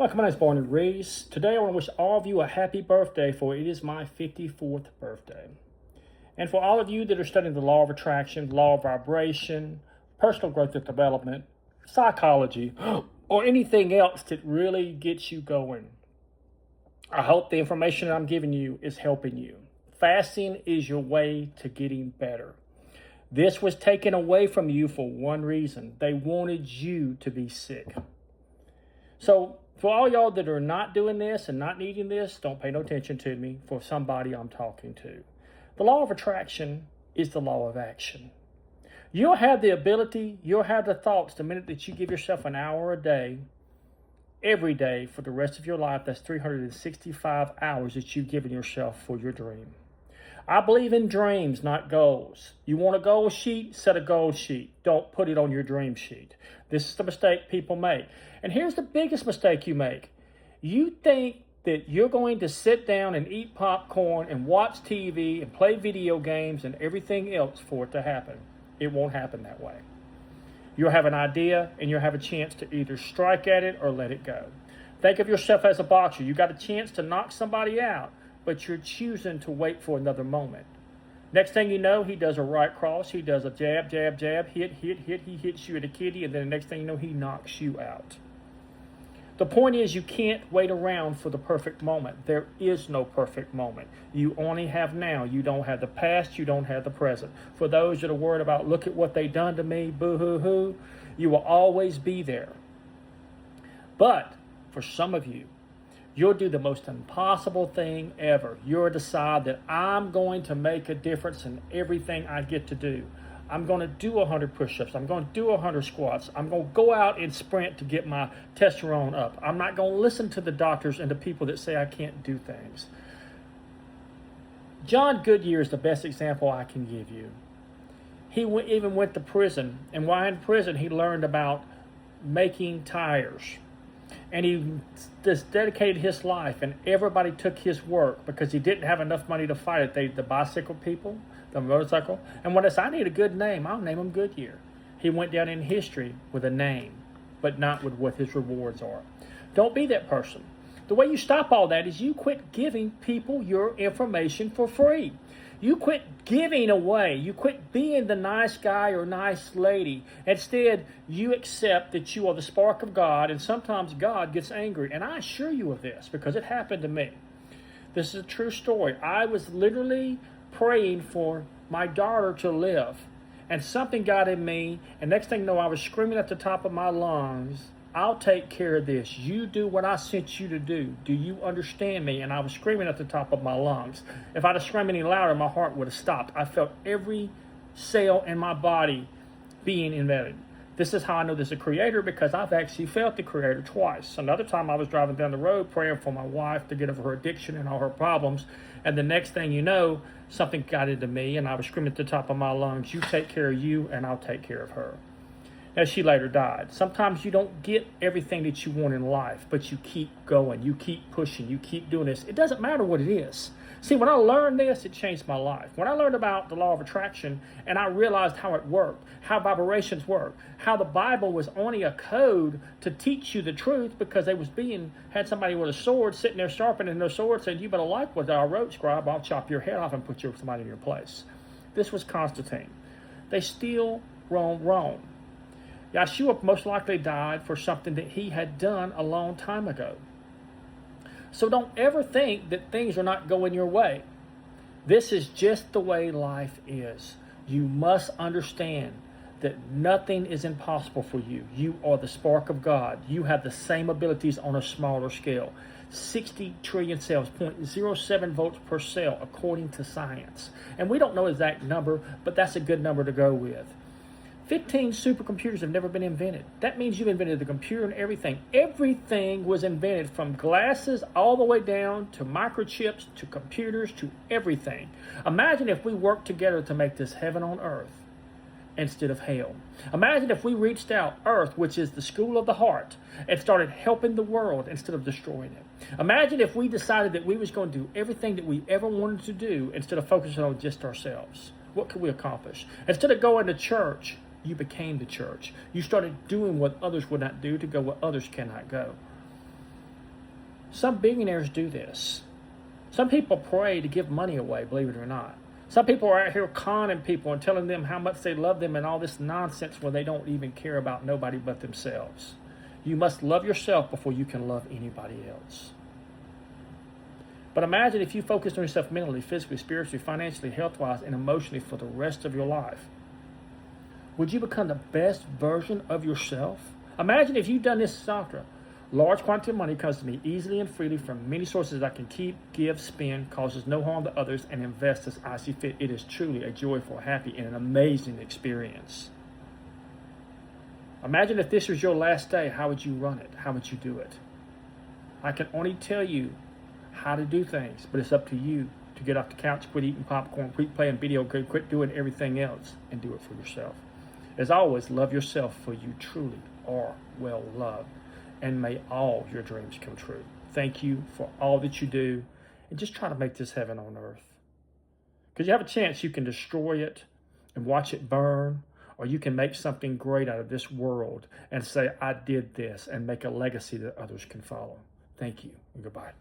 Welcome, my name is Barney Reese. Today I want to wish all of you a happy birthday, for it is my 54th birthday. And for all of you that are studying the law of attraction, the law of vibration, personal growth and development, psychology, or anything else that really gets you going, I hope the information I'm giving you is helping you. Fasting is your way to getting better. This was taken away from you for one reason. They wanted you to be sick. So for all y'all that are not doing this and not needing this, don't pay no attention to me for somebody I'm talking to. The law of attraction is the law of action. You'll have the ability, you'll have the thoughts the minute that you give yourself an hour a day, every day for the rest of your life. That's 365 hours that you've given yourself for your dream. I believe in dreams, not goals. You want a goal sheet? Set a goal sheet. Don't put it on your dream sheet. This is the mistake people make. And here's the biggest mistake you make. You think that you're going to sit down and eat popcorn and watch TV and play video games and everything else for it to happen. It won't happen that way. You'll have an idea and you'll have a chance to either strike at it or let it go. Think of yourself as a boxer. You got a chance to knock somebody out, but you're choosing to wait for another moment. Next thing you know, he does a right cross. He does a jab, jab, jab, hit. He hits you at a kitty, and then the next thing you know, he knocks you out. The point is, you can't wait around for the perfect moment. There is no perfect moment. You only have now. You don't have the past. You don't have the present. For those that are worried about, look at what they done to me, boo-hoo-hoo, you will always be there. But for some of you, you'll do the most impossible thing ever. You'll decide that I'm going to make a difference in everything I get to do. I'm going to do 100 push-ups. I'm going to do 100 squats. I'm going to go out and sprint to get my testosterone up. I'm not going to listen to the doctors and the people that say I can't do things. John Goodyear is the best example I can give you. He even went to prison, and while in prison, he learned about making tires. And he just dedicated his life, and everybody took his work because he didn't have enough money to fight it. The bicycle people, the motorcycle. And when I said, I need a good name, I'll name him Goodyear. He went down in history with a name, but not with what his rewards are. Don't be that person. The way you stop all that is you quit giving people your information for free. You quit giving away. You quit being the nice guy or nice lady. Instead, you accept that you are the spark of God, and sometimes God gets angry. And I assure you of this because it happened to me. This is a true story. I was literally praying for my daughter to live, and something got in me, and next thing you know, I was screaming at the top of my lungs, I'll take care of this. You do what I sent you to do. Do you understand me? And I was screaming at the top of my lungs. If I'd have screamed any louder, my heart would have stopped. I felt every cell in my body being invented. This is how I know there's a creator, because I've actually felt the creator twice. Another time I was driving down the road praying for my wife to get over her addiction and all her problems. And the next thing you know, something got into me and I was screaming at the top of my lungs, you take care of you and I'll take care of her. As she later died. Sometimes you don't get everything that you want in life, but you keep going, you keep pushing, you keep doing this. It doesn't matter what it is. See, when I learned this, it changed my life. When I learned about the law of attraction and I realized how it worked, how vibrations work, how the Bible was only a code to teach you the truth, because they had somebody with a sword sitting there sharpening their sword saying, you better like what I wrote, scribe, I'll chop your head off and put somebody in your place. This was Constantine. They still roam Rome. Yeshua most likely died for something that he had done a long time ago. So don't ever think that things are not going your way. This is just the way life is. You must understand that nothing is impossible for you. You are the spark of God. You have the same abilities on a smaller scale. 60 trillion cells, 0.07 volts per cell, according to science. And we don't know the exact number, but that's a good number to go with. 15 supercomputers have never been invented. That means you've invented the computer and everything. Everything was invented, from glasses all the way down to microchips to computers to everything. Imagine if we worked together to make this heaven on earth instead of hell. Imagine if we reached out earth, which is the school of the heart, and started helping the world instead of destroying it. Imagine if we decided that we was going to do everything that we ever wanted to do instead of focusing on just ourselves. What could we accomplish? Instead of going to church, you became the church. You started doing what others would not do to go where others cannot go. Some billionaires do this. Some people pray to give money away, believe it or not. Some people are out here conning people and telling them how much they love them and all this nonsense where they don't even care about nobody but themselves. You must love yourself before you can love anybody else. But imagine if you focused on yourself mentally, physically, spiritually, financially, health-wise, and emotionally for the rest of your life. Would you become the best version of yourself? Imagine if you'd done this doctrine. Large quantity of money comes to me easily and freely from many sources I can keep, give, spend, causes no harm to others, and invest as I see fit. It is truly a joyful, happy, and an amazing experience. Imagine if this was your last day, how would you run it? How would you do it? I can only tell you how to do things, but it's up to you to get off the couch, quit eating popcorn, quit playing video games, quit doing everything else, and do it for yourself. As always, love yourself, for you truly are well loved, and may all your dreams come true. Thank you for all that you do, and just try to make this heaven on earth. Because you have a chance, you can destroy it and watch it burn, or you can make something great out of this world and say, I did this, and make a legacy that others can follow. Thank you, and goodbye.